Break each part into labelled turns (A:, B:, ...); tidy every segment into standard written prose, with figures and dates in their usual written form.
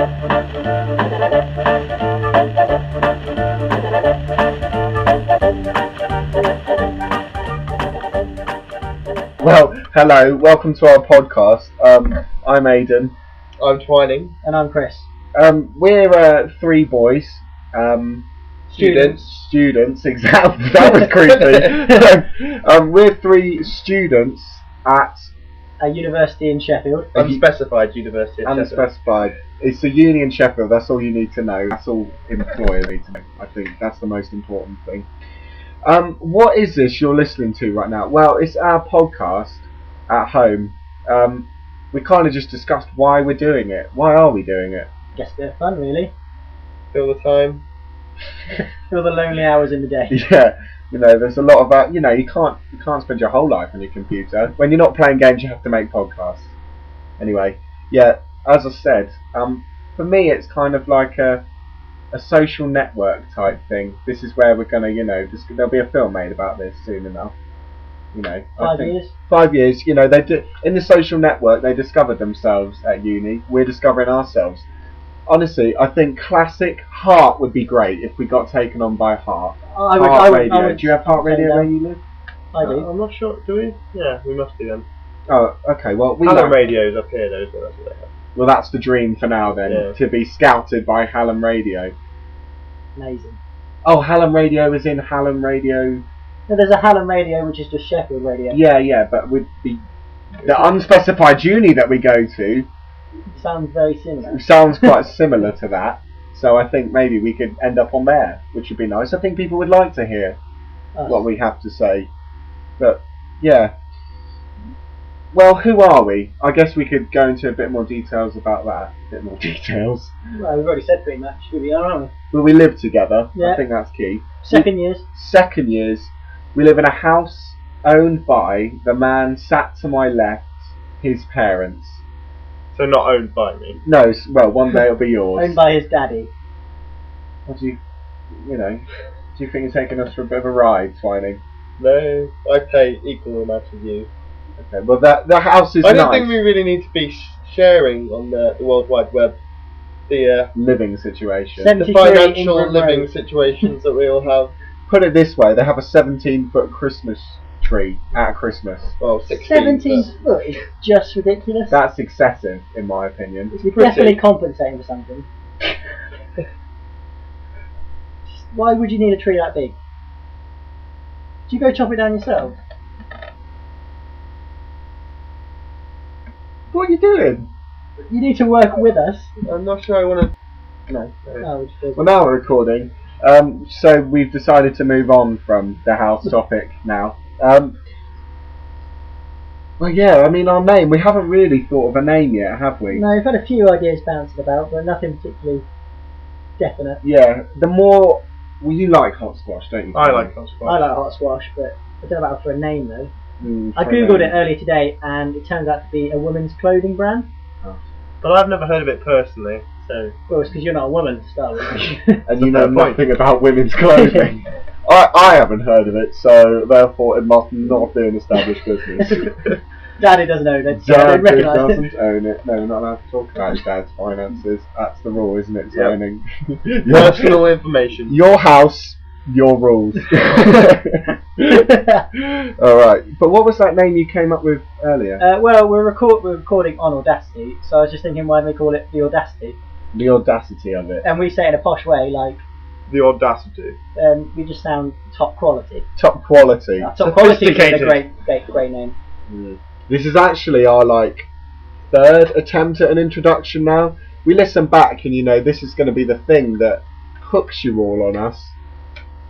A: Well, hello, welcome to our podcast. I'm Aidan.
B: I'm Twining.
C: And I'm Chris.
A: We're three boys. Students, exactly. That was creepy. We're three students at
C: a university in Sheffield.
B: Unspecified university in Sheffield.
A: Unspecified. It's a uni in Sheffield, that's all you need to know. That's all employers need to know. I think that's the most important thing. What is this you're listening to right now? Well, it's our podcast at home. We kind of just discussed why we're doing it. Why are we doing it?
C: Just a bit of fun, really.
B: Fill the time.
C: Fill the lonely hours in the day.
A: Yeah, there's a lot of that. You can't spend your whole life on your computer. When you're not playing games, you have to make podcasts. Anyway, yeah, as I said, for me, it's kind of like a social network type thing. This is where we're gonna, there'll be a film made about this soon enough.
C: 5 years.
A: 5 years. They do in the social network. They discovered themselves at uni. We're discovering ourselves. Honestly, I think classic Heart would be great if we got taken on by Heart. Heart Radio. Do you have Heart Radio where you live?
C: I do.
B: I'm not sure. Do we? Yeah, we must do then.
A: Oh, okay. Well,
B: Hallam Radio's up here though, so that's what they have.
A: Well, that's the dream for now then,
B: yeah.
A: To be scouted by Hallam Radio.
C: Amazing.
A: Oh, Hallam Radio is in Hallam Radio.
C: No, there's a Hallam Radio which is just Sheffield Radio.
A: Yeah, but with the unspecified uni that we go to.
C: Sounds very similar.
A: Sounds quite similar to that. So I think maybe we could end up on there, which would be nice. I think people would like to hear what we have to say. But yeah. Well, who are we? I guess we could go into a bit more details about that. A bit more details.
C: Well, we've already said pretty much who we are, haven't we?
A: Well, we live together.
C: Yeah.
A: I think that's key.
C: Second years.
A: We live in a house owned by the man sat to my left, his parents.
B: So not owned by me.
A: No, well, one day it'll be yours.
C: Owned by his daddy.
A: What do you think you're taking us for a bit of a ride, Twining?
B: No, I pay equal amount of you.
A: Okay, well the house is
B: I
A: nice.
B: don't think we really need to be sharing on the World Wide Web the
A: living situation.
B: The financial living situations that we all have.
A: Put it this way, they have a 17-foot Christmas tree at Christmas.
B: Well, 16.
C: 17 foot is just ridiculous.
A: That's excessive, in my opinion.
C: You're definitely compensating for something. Why would you need a tree that big? Do you go chop it down yourself?
A: What are you doing?
C: You need to work with us.
B: I'm not sure I want to...
A: No.
C: Well,
A: now we're recording. So we've decided to move on from the house topic now. Well, yeah, I mean, our name, we haven't really thought of a name yet, have we?
C: No, we've had a few ideas bouncing about, but nothing particularly definite.
A: Yeah, well, you like HotSquash, don't you?
B: I like HotSquash.
C: I like HotSquash, but I don't know about for a name though. I googled it earlier today, and it turns out to be a women's clothing brand.
A: Oh.
B: But I've never heard of it personally, so...
C: Well, it's because you're not a woman to start with.
A: And you know nothing about women's clothing. I haven't heard of it, so therefore it must not be an established business.
C: Daddy doesn't own it, so
A: Dad
C: I don't recognise
A: doesn't
C: it.
A: own it. No, we're not allowed to talk about Dad's finances. That's the rule, isn't it, Zoning?
B: Personal information.
A: Your house, your rules. Alright, but what was that name you came up with earlier?
C: Well, we're recording on Audacity, so I was just thinking why don't we call it The Audacity?
A: The audacity of it.
C: And we say it in a posh way, like...
B: The audacity.
C: We just sound top quality.
A: Top quality.
C: Top quality is a great name.
A: This is actually our third attempt at an introduction now. We listen back and this is going to be the thing that hooks you all on us.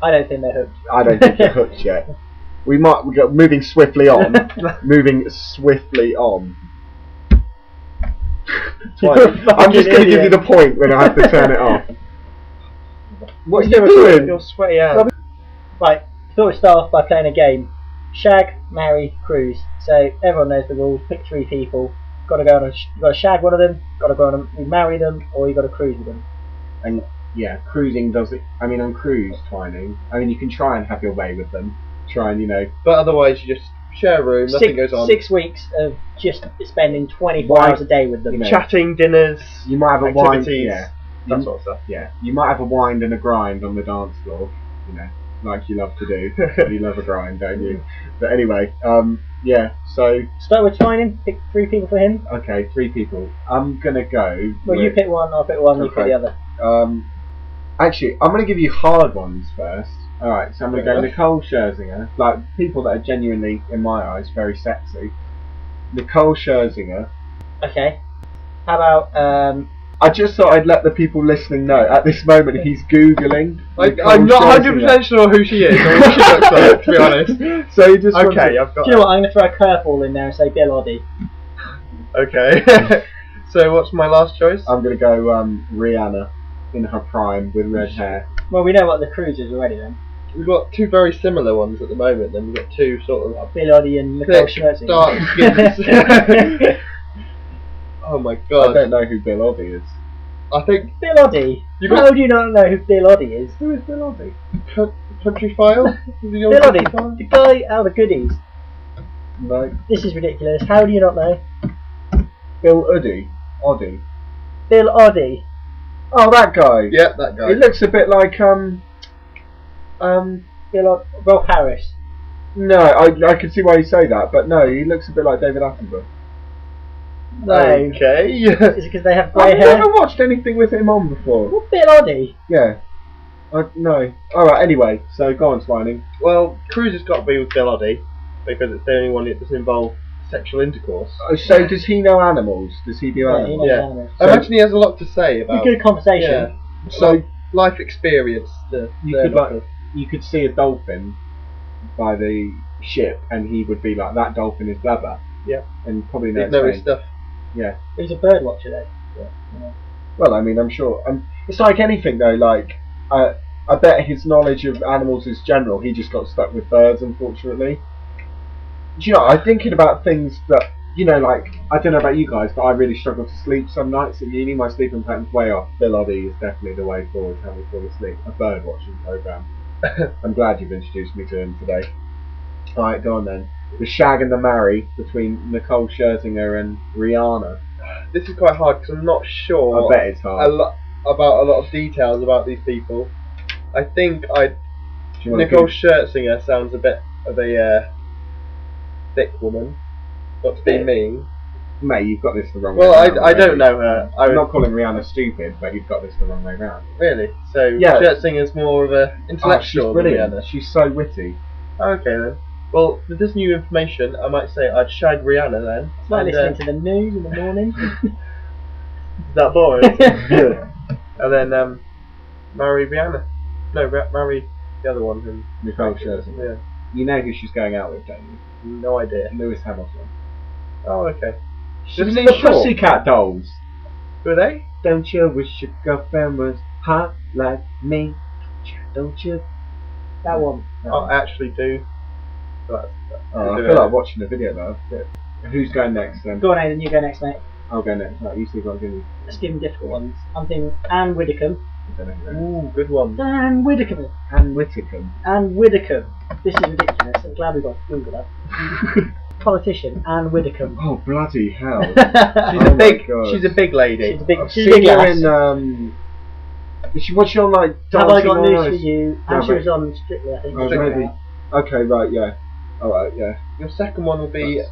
C: I don't think they're hooked.
A: I don't think you're hooked yet. We go moving swiftly on. Moving swiftly on. I'm just going to give you the point when I have to turn it off. What are you doing?
B: You're sweaty out.
C: Right, thought we'd start off by playing a game. Shag, marry, cruise. So everyone knows the rules. Pick 3 people. Got to go on. You got to shag one of them. Got to go on. You marry them, or you got to cruise with them.
A: And yeah, cruising does it. I mean, on cruise, Twining. I mean, you can try and have your way with them. Try and
B: But otherwise, you just share a room, nothing goes on.
C: 6 weeks of just spending 24
A: Wine,
C: hours a day with them.
A: you know.
B: Chatting, dinners,
A: You might have a wine.
B: activities,
A: Yeah.
B: that sort of stuff.
A: Yeah. You might have a wind and a grind on the dance floor. You know, like you love to do. You love a grind, don't you? But anyway, yeah. So
C: Start with Twining. Pick 3 people for him.
A: okay, 3 people. I'm gonna go.
C: Well, you
A: with-
C: pick one. I'll pick one. You pick
A: Okay.
C: the other.
A: Actually, I'm going to give you hard ones first. Alright, so I'm going to go
B: Fair
A: Nicole Scherzinger. Like, people that are genuinely, in my eyes, very sexy. Nicole Scherzinger.
C: Okay. How about
A: I just thought I'd let the people listening know. At this moment, he's Googling. Nicole
B: I'm not
A: Scherzinger.
B: 100% sure who she is or what she looks like, to be honest.
A: So you just want
B: Okay,
A: to-
B: I've got
C: Do you know what? I'm going to throw a curveball in there and say Bill Oddie.
B: Okay. So what's my last choice?
A: I'm going to go Rihanna in her prime with red hair.
C: Well, we know what the cruise is already then.
B: We've got 2 very similar ones at the moment, then we've got 2 sort of
C: Bill Oddie and Nicole
B: thick,
C: Scherzinger.
B: dark skins. Oh my
A: I
B: god.
A: don't know who Bill Oddie is.
B: I think
C: Bill Oddie?
B: You got-
C: How do you not know who Bill Oddie is?
A: Who is Bill Oddie?
B: Country File? Is he on
C: Bill
B: Country
C: Oddie,
B: File?
C: the guy out of the goodies.
A: No.
C: This is ridiculous. How do you not know?
A: Bill Oddie. Oddie.
C: Bill Oddie.
A: Oh, that guy.
B: Yeah, that guy.
A: He looks a bit like
C: Rolf Harris.
A: No, I can see why you say that, but no, he looks a bit like David Attenborough.
C: No.
B: Okay.
C: Is it because they have grey
A: I've
C: hair?
A: never watched anything with him on before.
C: Well, Bill Oddie.
A: Yeah. No. Alright, anyway, so go on, Twining.
B: Well, Cruise has got to be with Bill Oddie because it's the only one that doesn't involve sexual intercourse.
A: So does he know animals? Does he do
C: Yeah, he
A: animals?
C: knows
B: Yeah.
C: animals.
B: I imagine he has a lot to say
C: It's a
B: about
C: good conversation.
B: yeah,
A: So
B: life experience.
A: you could see a dolphin by the ship and he would be like, that dolphin is blah blah.
B: Yeah.
A: And probably know
B: He'd know his
A: its name.
B: stuff.
A: Yeah.
C: He's a bird watcher though. Yeah.
A: Well, I mean, I'm sure. It's like anything though, like, I bet his knowledge of animals is general. He just got stuck with birds, unfortunately. Do you know, I'm thinking about things that, you know, like, I don't know about you guys, but I really struggle to sleep some nights at uni. My sleeping pattern's way off. Bill Oddie is definitely the way forward to help me fall asleep. A bird watching programme. I'm glad you've introduced me to him today. Alright, go on then. The shag and the marry between Nicole Scherzinger and Rihanna.
B: This is quite hard because I'm not sure
A: I bet it's hard.
B: about a lot of details about these people. I think
A: Do you want to
B: Nicole Scherzinger sounds a bit of a thick woman. Not to be
C: Yeah.
B: mean.
A: Mate, you've got this the wrong
B: Well,
A: way round.
B: I don't
A: already.
B: know her.
A: I'm not calling Rihanna stupid, but you've got this the wrong way round.
B: Really. So
A: Yeah.
B: Scherzinger's more of a
A: She's
B: intellectual than
A: brilliant.
B: Rihanna.
A: She's so witty.
B: Okay then. Well, with this new information, I might say I'd shag Rihanna then.
C: It's like
B: And,
C: listening to the news in the morning.
B: Is that boring?
A: Yeah.
B: And then marry Rihanna. No, marry the other one. Who,
A: Nicole Scherzinger.
B: yeah.
A: You know who she's going out with, don't you?
B: No idea.
A: Lewis Hamilton.
B: Oh, okay.
A: She's
B: Isn't
A: in
B: he
A: the
B: short?
A: Pussycat Dolls.
B: Who are they?
A: Don't you wish your girlfriend was hot like me? Don't you?
C: That one.
B: I actually do. But
A: Oh, I feel like watching the video though. Who's going next then?
C: Go on, Aidan. You go next, mate.
A: I'll go next. Right, you see what I'm giving you.
C: Let's give him difficult ones. I'm thinking Anne Widdecombe.
A: I don't know who that is.
B: Ooh, good one.
C: Anne Widdecombe.
A: Anne Whitcomb.
C: Anne Widdecombe. This is ridiculous. I'm glad we got Google that. Politician Anne Widdecombe.
A: Oh bloody hell!
B: She's
A: Oh
B: a
A: my
B: big.
A: God.
B: She's a big lady.
C: She's a big.
A: I've
C: She's a
A: seen
C: big
A: her
C: lass.
A: in was she on like
C: Have I
A: Dancing
C: got
A: on
C: news
A: Ice?
C: for you?
A: No,
C: And she
A: but-
C: was on Strictly, I think.
A: Oh,
C: Strictly
A: maybe.
C: now.
A: Okay, right, yeah. Alright, yeah.
B: Your second one would be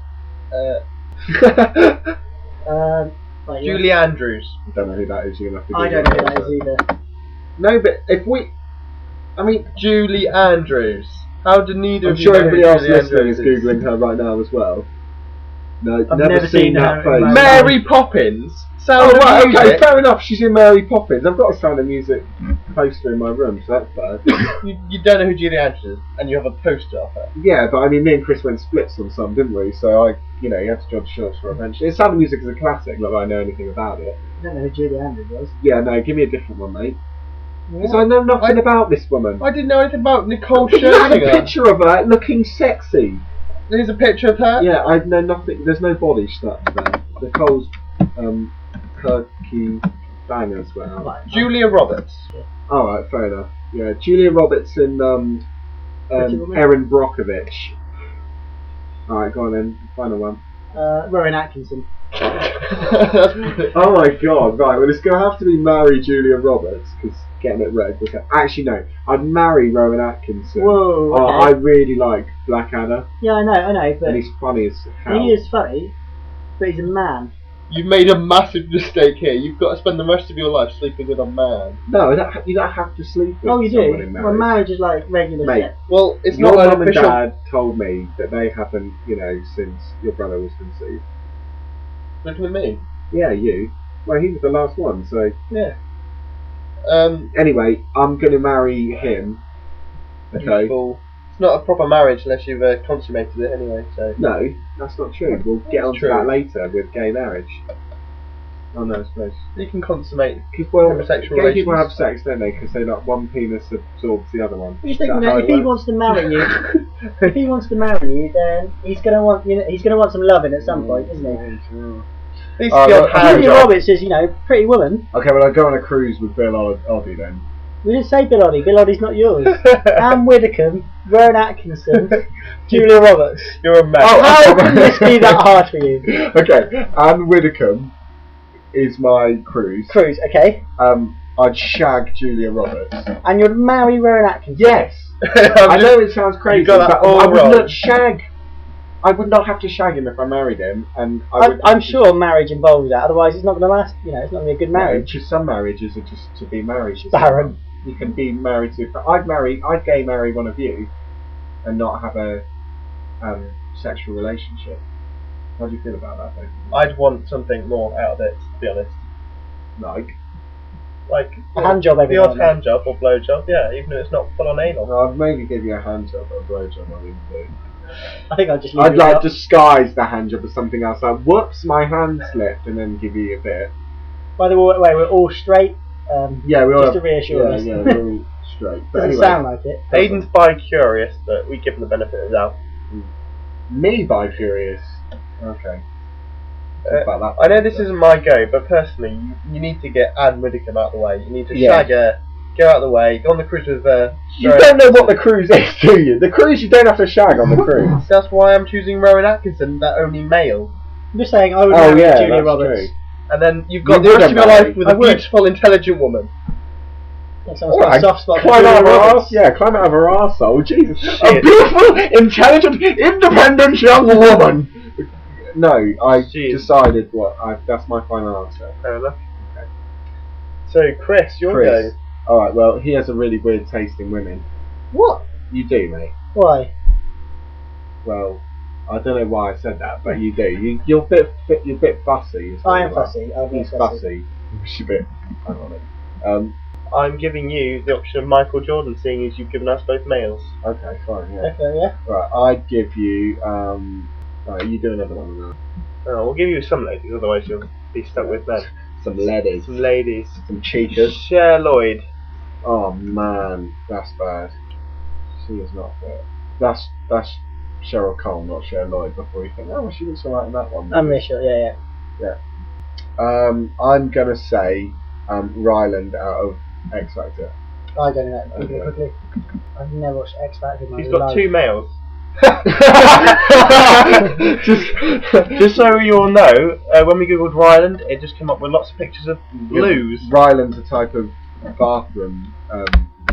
C: Right,
B: Julie Andrews.
A: I don't know who that is. You're gonna have to.
C: I
A: Google
C: don't know who
A: it.
C: that is either.
A: No, but if we, I mean,
B: Julie Andrews. How do neither
A: I'm
B: of you
A: sure
B: know who
A: everybody else
B: Julie
A: listening is
B: Andrews
A: googling her right now as well. No,
C: I've
A: never
C: never
A: seen
C: seen
A: that
C: her in
A: face.
C: my
B: Mary Poppins. Sound
A: Oh
B: of
A: right, okay,
B: Music.
A: fair enough. She's in Mary Poppins. I've got a Sound of Music poster in my room, so that's bad.
B: You don't know who Julie Andrews is, and you have a poster of her.
A: Yeah, but I mean, me and Chris went splits on some, didn't we? So you have to judge shorts for eventually. Sound of Music is a classic. Not that I know anything about it.
C: I don't know who Julie Andrews was.
A: Yeah, no, give me a different one, mate. Because I know nothing about this woman.
B: I didn't know anything about Nicole
A: You had a
B: Scherzinger.
A: picture of her looking sexy.
B: There's a picture of her.
A: Yeah, I know nothing. There's no body stuff there. Nicole's Turkey bangers were out.
C: Right,
B: Julia Roberts.
A: Alright, fair enough. Yeah, Julia Roberts and
C: Pretty Woman?
A: Erin Brockovich. Alright, go on then. Final one.
C: Rowan Atkinson.
A: Oh my god, right, well it's going to have to be marry Julia Roberts, because getting it red. Actually no, I'd marry Rowan Atkinson.
C: Whoa, okay.
A: I really like Blackadder.
C: Yeah, I know, but
A: And he's funny as hell.
C: he is funny, but he's a man.
B: You've made a massive mistake here. You've got to spend the rest of your life sleeping with a man.
A: No, you don't have to sleep with
C: Oh, you
A: someone
C: do?
A: in
C: Well,
A: marriage.
C: marriage is like regular
A: Mate,
C: shit.
B: Well, it's
A: Your
B: not an
A: mum and
B: official.
A: dad told me that they haven't, since your brother was conceived.
B: Looking at me.
A: Yeah, you. Well, he was the last one, so...
B: Yeah.
A: Anyway, I'm going to marry him. Okay?
B: Beautiful. It's not a proper marriage unless you've consummated it anyway. So.
A: No, that's not true. We'll get onto
B: true.
A: that later with gay marriage. Oh no, I suppose.
B: You can consummate
A: Because, well,
B: homosexual
A: gay people have
B: relations.
A: sex, don't they? Because they like one penis absorbs the other one.
C: You just
A: Is
C: think,
A: that how
C: if
A: it
C: he
A: works?
C: wants to marry you, if he wants to marry you, then he's gonna want, he's gonna want some loving at some point, isn't he?
B: These
A: Oh,
B: skilled
A: look,
B: hand
C: Julia
B: job.
C: Roberts is, pretty woman.
A: Okay, well, I'll go on a cruise with Bill Oddie then.
C: We didn't say Bill Oddie. Bill Oddie's not yours. Anne Widdecombe, Rowan Atkinson, Julia Roberts.
B: You're a man.
C: How can this be that hard for you?
A: Okay, Anne Widdecombe is my cruise.
C: Cruise, okay.
A: I'd shag Julia Roberts.
C: And you'd marry Rowan Atkinson.
A: Yes! I know it sounds crazy,
B: got that
A: but
B: all
A: I would
B: wrong.
A: not shag. I would not have to shag him if I married him, and
C: I'm sure marriage involves that. Otherwise, it's not going to last. It's not going to be a good marriage.
A: Just some marriages are just to be married. to
C: Barren.
A: someone. You can be married to. I'd gay marry one of you, and not have a sexual relationship. How do you feel about that, though?
B: I'd want something more out of it, to be honest. Like
C: A hand job every
B: the
C: now
B: odd
C: and then.
B: hand job or blow job, yeah, even if it's not full on anal.
A: I'd maybe give you a hand job or a blow job. I wouldn't do.
C: I think I'd just leave
A: I'd
C: it
A: like
C: out.
A: disguise the hand job as something else. Like, whoops, my hand slipped, and then give you a bit.
C: By the way, we're all straight.
A: Yeah, we all
C: Just
A: have,
C: to reassure us.
A: Yeah, we're all straight. But
C: Doesn't
A: anyway,
C: sound like it.
B: Aiden's bi-curious, but we give him the benefit of the doubt.
A: me bi-curious. Okay. Talk about that.
B: I know this isn't my go, but personally, you need to get Anne Widdecombe out of the way. You need to shag her, go out of the way, go on the cruise with
A: You don't know what the cruise is, do you? The cruise you don't have to shag on the cruise.
B: That's why I'm choosing Rowan Atkinson, that only male.
C: I'm just saying, I would
A: Oh
C: marry
A: yeah,
C: Julia
A: that's
C: Roberts.
A: true.
B: And then you've got
A: You
B: the rest of your
A: wouldn't,
B: life with
C: I
B: a
C: would.
B: beautiful, intelligent woman.
C: Someone's got a
A: Alright,
C: soft spot for
A: climb
C: Julia
A: out of her
C: Roberts.
A: arse. Yeah, climb out of her arsehole. Jesus, a
B: Shit.
A: beautiful, intelligent, independent young woman. No, I
B: Jeez.
A: decided that's my final answer.
B: Fair enough. Okay. So, Chris, your
A: Chris.
B: go.
A: Alright, well, he has a really weird taste in women.
C: What?
A: You do, mate.
C: Why?
A: Well, I don't know why I said that, but you do. You're a bit fussy. is what
C: I am
A: you are.
C: fussy. I'm
A: He's
C: fussy.
A: fussy. Which is a bit ironic.
B: I'm giving you the option of Michael Jordan, seeing as you've given us both males.
A: Okay, fine, yeah.
C: Okay, yeah.
A: Right, I'd give you, right, you do another one now.
B: Oh, we'll give you some ladies, otherwise you'll be stuck with men.
A: Some ladies.
B: Some ladies.
A: Some cheaters.
B: Cher Lloyd.
A: Oh man, that's bad. She is not fit. That's Cheryl Cole, not Cher Lloyd, before you think, oh, she looks alright in that one.
C: I'm really sure, yeah.
A: I'm gonna say, Ryland out of X Factor.
C: I don't know.
A: Okay.
C: Quickly. I've never watched X Factor in my
B: He's got
C: life.
B: 2 males. just so you all know, when we googled Ryland, it just came up with lots of pictures of blues.
A: Ryland's a type of bathroom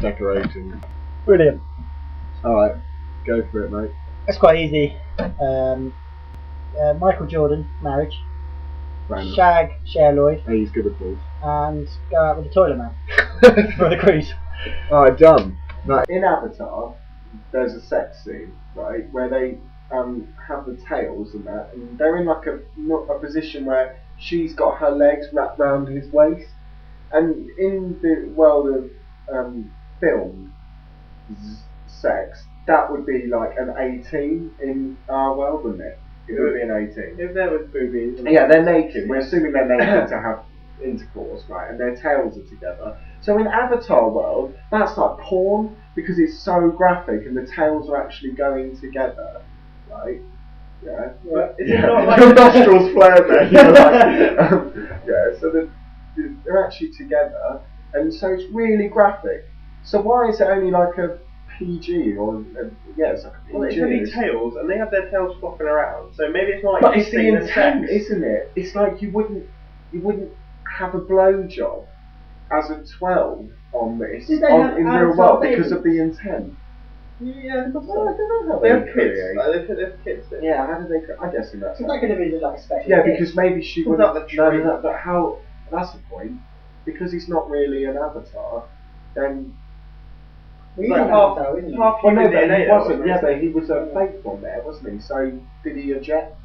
A: decorating.
C: Brilliant.
A: Alright, go for it, mate.
C: That's quite easy. Michael Jordan, marriage.
A: Brandon.
C: Shag, Cher Lloyd,
A: Hey, he's good at balls.
C: and go out with the toilet man for the cruise.
A: Alright, done. Now, in Avatar, there's a sex scene, right, where they have the tails and that, and they're in like a position where she's got her legs wrapped round his waist, and in the world of film sex, that would be like an 18 in our world, wouldn't it? It would be an 18.
B: If there was boobies.
A: Yeah, they're naked. We're assuming they're naked to have intercourse, right? And their tails are together. So in Avatar world, that's like porn because it's so graphic and the tails are actually going together, right? Yeah.
B: But is it not like
A: Your nostrils flared there. You're like, yeah. So they're actually together, and so it's really graphic. So why is it only like a PG or it's like a PG.
B: Well, it's only tails, and they have their tails flopping around. So maybe it's more like.
A: But it's the
B: kissing than
A: intent,
B: sex.
A: isn't it? It's like you wouldn't have a blowjob as a 12 on this
C: Did they have
A: in real
C: adult
A: world
C: babies?
A: because of the intent.
B: Yeah,
A: Well, I don't know how
B: they have
A: create.
B: kids. Like, they have kids.
A: Yeah, how did they? I guess in that.
C: So that could have been like a special.
A: Yeah,
C: gift.
A: because maybe she
B: Put
A: would.
B: up the tree.
A: No, but how? That's the point. Because he's not really an avatar, then.
C: Well, he's
B: like
C: an
B: half-
C: avatar, isn't he?
B: half-
A: Well, no, but
B: DNA
A: he
B: though,
A: wasn't.
B: wasn't
A: Yeah,
B: he?
A: but he was a fake one there, wasn't he? So did he eject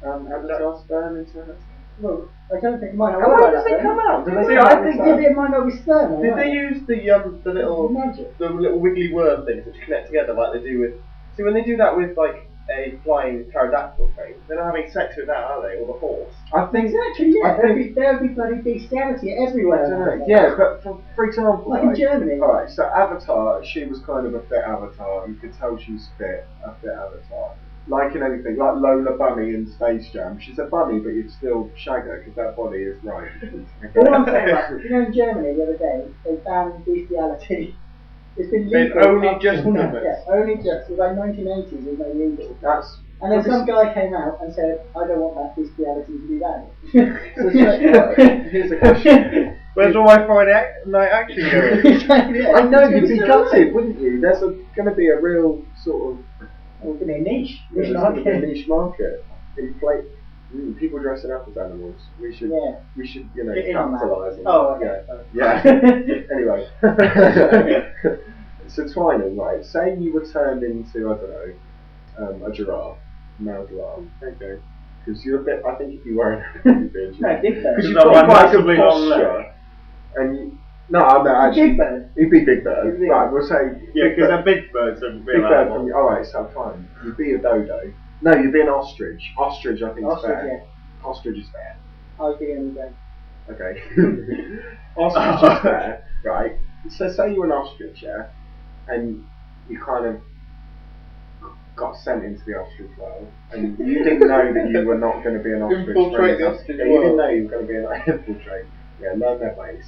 A: avatar sperm into her?
C: Well, I don't think it might not
A: How
C: work like
A: does
C: that.
A: they come out? Do they
B: See,
A: come
B: I
A: out
B: think
A: inside?
C: Maybe it might not be sperm. though,
B: Did
C: might
B: they
C: it?
B: use the little
C: Magic.
B: the little wiggly worm things which connect together like they do with? See, when they do that with like a flying pterodactyl thing, they're not having sex with that, are they? Or the horse?
A: I think.
C: Exactly, yeah.
A: I think.
C: There would be bloody bestiality
A: I
C: everywhere.
A: don't know. Yeah, but for example,
C: Like in Germany.
A: Alright, so Avatar, she was kind of a fit avatar. You could tell she was a fit avatar. Like in anything, like Lola Bunny in Space Jam. She's a bunny, but you'd still shag her because that body is right.
C: All I'm saying, like, you know, in Germany the other day, they banned bestiality. It's been
B: They've
C: legal.
B: only
C: up
B: just
C: till now.
B: done it.
C: Yeah, only just. It was like 1980s, it was illegal.
A: That's.
C: And then some guy came out and said, I don't want that bestiality to be banned.
A: So here's a question.
B: Where's all my Friday night action going?
C: Yeah,
A: I know, you'd be
C: it's
A: gutted, wouldn't you? There's going to be a real sort of.
C: going to be a niche.
A: There's going to be a niche market. People dressing up as animals. We should, you know,
C: Get in on that.
A: capitalise on
C: Oh,
A: that.
C: okay.
A: Yeah. Anyway. So Twining, right? Say you were turned into, I don't know, a giraffe, male giraffe. Okay. Because you're a bit. I think if you were an bitch.
C: No, Big Bird.
A: Because you've
B: No,
A: got
B: I'm
A: quite a
B: massively
A: good
B: long
A: posture. And you, no, I'm not actually.
C: Big Bird.
A: You'd be Big Bird.
C: You'd be-
A: Right, we'll say.
B: Yeah,
A: Big
B: because
A: Bird.
B: they're big birds and
A: Big
B: real
A: Bird
B: animals.
A: from. Alright, so fine. You'd be a dodo. No, you'd be an ostrich. Ostrich, I think, is
C: Ostrich,
A: fair.
C: yeah.
A: Ostrich is fair.
C: I was thinking of
A: Okay. Ostrich is fair, right? So say you're an ostrich, yeah, and you kind of got sent into the ostrich world, and you didn't know that you were not going to be an ostrich.
B: Infiltrate the
A: for
B: ostrich
A: yeah, you didn't
B: world.
A: know you were going to be an infiltrate. Yeah, learn their ways.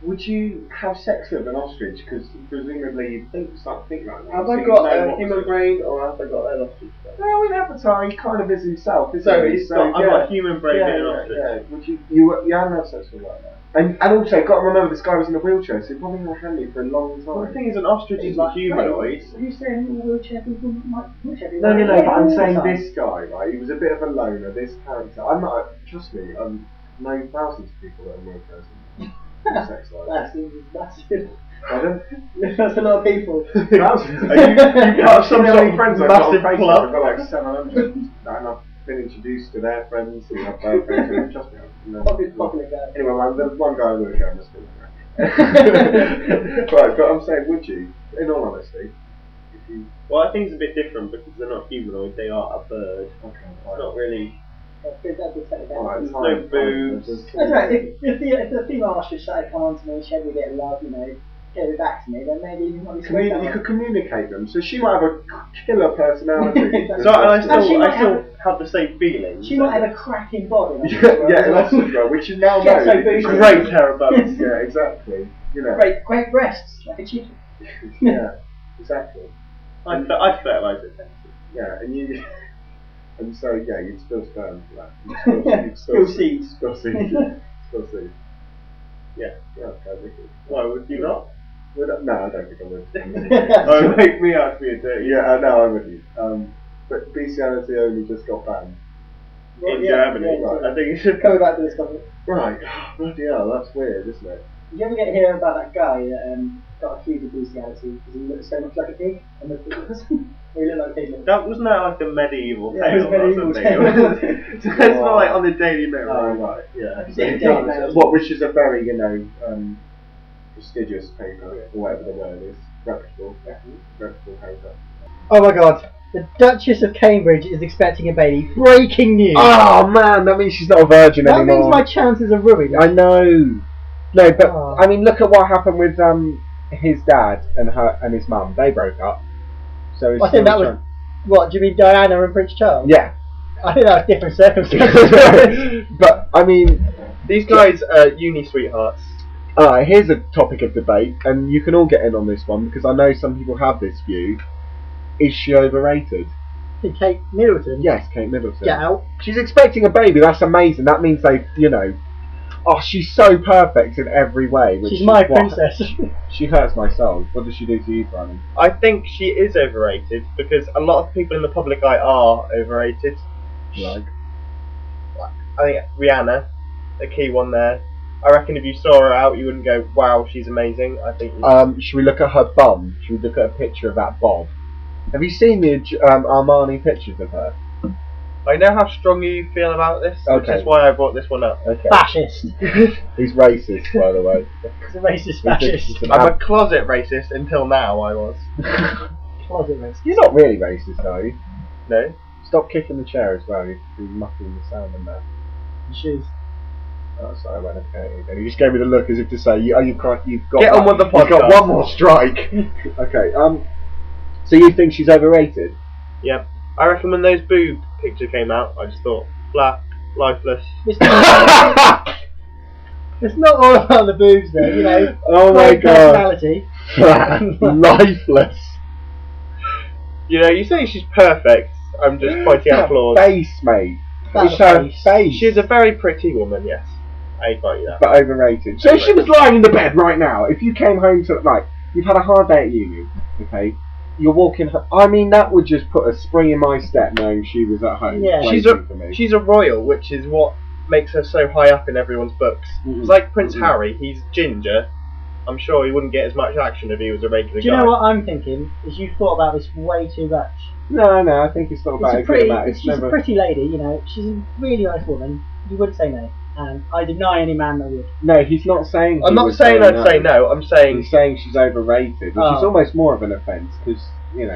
A: Would you have sex with an ostrich? Because presumably you'd start to think like that.
B: Have
A: So
B: I
A: you
B: got
A: know
B: a
A: what
B: human
A: to-
B: brain or have I got an ostrich brain?
A: No, in Avatar, he kind of is himself, isn't
B: So
A: he?
B: he's got, I've got a human brain
A: yeah,
B: in an
A: yeah,
B: ostrich.
A: yeah. Would you haven't had sex with like that? And also, got to remember this guy was in a wheelchair, so he probably not had me for a long
B: Well, the
A: time.
B: thing is, an ostrich is a humanoid.
C: Are you saying wheelchair people might wheelchair people?
A: No, but I'm saying
C: all the time.
A: this guy, right? He was a bit of a loner. This character, I'm not. Trust me, I know thousands of people that are wheelchairs and sex life.
C: That seems massive.
A: Pardon?
C: That's a lot of people.
A: Thousands.
B: Are you part of some
A: You know how
B: sort
A: many
B: of
A: friends I've got on
B: massive
A: Facebook?
B: club?
A: I've got like 700, and I've been introduced to their friends who have their friends. And trust me,
C: Popular guy.
A: Anyway, man, there was one guy in the wheelchair. I'm just right, but I'm saying, would you, in all honesty, if you?
B: Well, I think it's a bit different because they're not humanoid, they are a bird.
A: Okay,
B: It's not really.
C: That's good. That's good. Take it down.
A: Alright,
B: There's
A: fine,
B: no
A: fine.
B: boobs.
A: There's-
C: That's right. If the female ostrich started coming on to me, showed me a bit of love, you know, gave it back to me, then maybe you might be sweet.
A: You could communicate them, so she might have a killer personality.
C: That's
B: So, and I
C: And she
B: still,
C: might
B: I still have the same feelings.
C: She might have a cracking body.
A: yeah, that's right, which you now
C: Get
A: know.
C: so boosted.
B: great pair of bones.
A: Yeah, exactly. You know.
C: Great breasts, like a chicken.
A: Yeah, exactly.
B: I'd fertilise it.
A: Yeah, and you. And so, yeah, you'd spill sperm for that. You'd
C: Spill seeds.
A: Spill seeds. Spill seeds. Yeah, okay.
B: Why would you not?
A: No, I don't think I would.
B: Oh, make me out to be a dirty.
A: Yeah, no, I wouldn't. But bestiality only just got banned.
B: In
C: Yeah,
B: Germany,
C: yeah,
B: I think it should.
C: Coming back to this topic.
A: Right. Bloody hell, that's weird, isn't it?
C: Did you ever get to hear about that guy that got accused of bestiality because he looked so much like a pig? And the he looked like a pig.
B: That wasn't that like a medieval
C: Yeah, it was
B: tale
C: a
B: or
C: medieval
B: something?
C: tale.
B: It's not like on the Daily Mirror.
A: Oh, right, yeah.
C: Yeah,
A: So it
C: Daily
A: does.
C: Mail.
A: What, which is a very, prestigious paper, or whatever the word is. Reputable paper.
C: Oh my god. The Duchess of Cambridge is expecting a baby. Breaking news!
A: Oh man, that means she's not a virgin
C: that
A: anymore.
C: means my chances are ruined.
A: I know. No, but
C: Oh.
A: I mean, look at what happened with his dad and his mum. They broke up. So
C: I think that was. What, do you mean Diana and Prince Charles?
A: yeah.
C: I think that was different circumstances.
A: But I mean,
B: These guys are uni sweethearts.
A: Alright, here's a topic of debate, and you can all get in on this one because I know some people have this view. Is she overrated?
C: Kate Middleton.
A: Yes, Kate Middleton.
C: Get out.
A: She's expecting a baby. That's amazing. That means they, oh, she's so perfect in every way. Which
C: She's my
A: is what-
C: princess.
A: She hurts my soul. What does she do to you, Brandon?
B: I think she is overrated because a lot of people in the public eye are overrated.
A: Like,
B: I think Rihanna, a key one there. I reckon if you saw her out, you wouldn't go, "Wow, she's amazing." I think.
A: should we look at her bum? Should we look at a picture of that bob? Have you seen the Armani pictures of her?
B: I know how strongly you feel about this, which
A: Okay.
B: is why I brought this one up.
A: Okay.
C: Fascist.
A: He's racist, by the way.
C: He's a racist fascist.
A: He's an
B: I'm a closet racist until now. I was.
C: Closet racist.
A: You're not really racist, are you?
B: No.
A: Stop kicking the chair as well. You're muffling the sound in there.
C: Shoes.
A: Oh, sorry, I went okay. And he just gave me the look as if to say, you've got
B: Get on with the
A: You've got
B: podcast.
A: one more strike. Okay. So you think she's overrated?
B: Yep. I reckon when those boob picture came out, I just thought, flat, lifeless.
C: It's not, it's not all about the boobs though,
A: Oh my
C: Great
A: god.
C: personality.
A: Lifeless.
B: You say she's perfect. I'm just pointing out flaws.
A: Face, mate.
C: That's
A: It's
C: a
A: her
C: face.
A: face.
B: She's a very pretty woman, yes. I grant you that.
A: But overrated. So if she was lying in the bed right now, if you came home to, you've had a hard day at uni, okay? You're walking I mean, that would just put a spring in my step knowing she was at home.
C: Yeah.
A: waiting for me.
B: She's a royal, which is what makes her so high up in everyone's books.
A: Mm-mm.
B: It's like Prince
A: Mm-mm.
B: Harry, he's ginger. I'm sure he wouldn't get as much action if he was a regular
C: Do you
B: guy.
C: know what I'm thinking? Is you've thought about this way too much.
A: No, I think it's not about
C: It's a pretty,
A: It's
C: she's
A: never...
C: a pretty lady, She's a really nice woman. You wouldn't say no, and I deny any man that would.
A: No, he's not saying.
B: I'm
A: he
B: not
A: would
B: saying
A: say
B: I'd say no. I'm saying
A: He's saying she's overrated, which is
C: Oh.
A: almost more of an offence because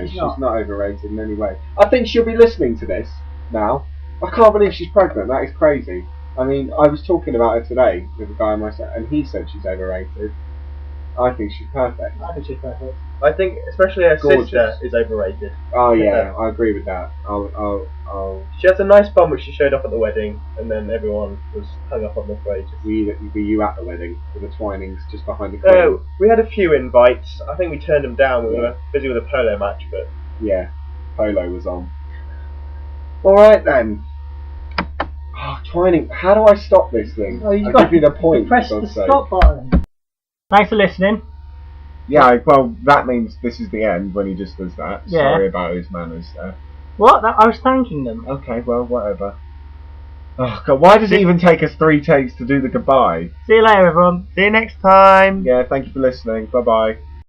A: she's
C: not.
A: not overrated in any way. I think she'll be listening to this now. I can't believe she's pregnant. That is crazy. I mean, I was talking about her today with a guy on my set, and he said she's overrated. I think she's perfect.
C: I think she's perfect.
B: I think especially her
A: Gorgeous.
B: sister is overrated.
A: Oh yeah,
B: Yeah.
A: I agree with that. I'll
B: She has a nice bum which she showed off at the wedding, and then everyone was hung up on the for ages.
A: were you at the wedding with the Twinings just behind the queen?
B: No, we had a few invites. I think we turned them down. We were busy with a polo match, but
A: Yeah, Polo was on. Alright then. Oh, Twining, how do I stop this thing?
C: Oh, you've
A: I'll
C: got
A: give you the point.
C: Press
A: for
C: the
A: God's sake.
C: stop button. Thanks for listening.
A: Yeah, well, that means this is the end when he just does that.
C: Yeah.
A: Sorry about his manners there.
C: What? I was thanking them.
A: Okay, well, whatever. Oh, God, why does it even take us 3 takes to do the goodbye?
C: See you later, everyone.
B: see you next time.
A: Yeah, thank you for listening. Bye-bye.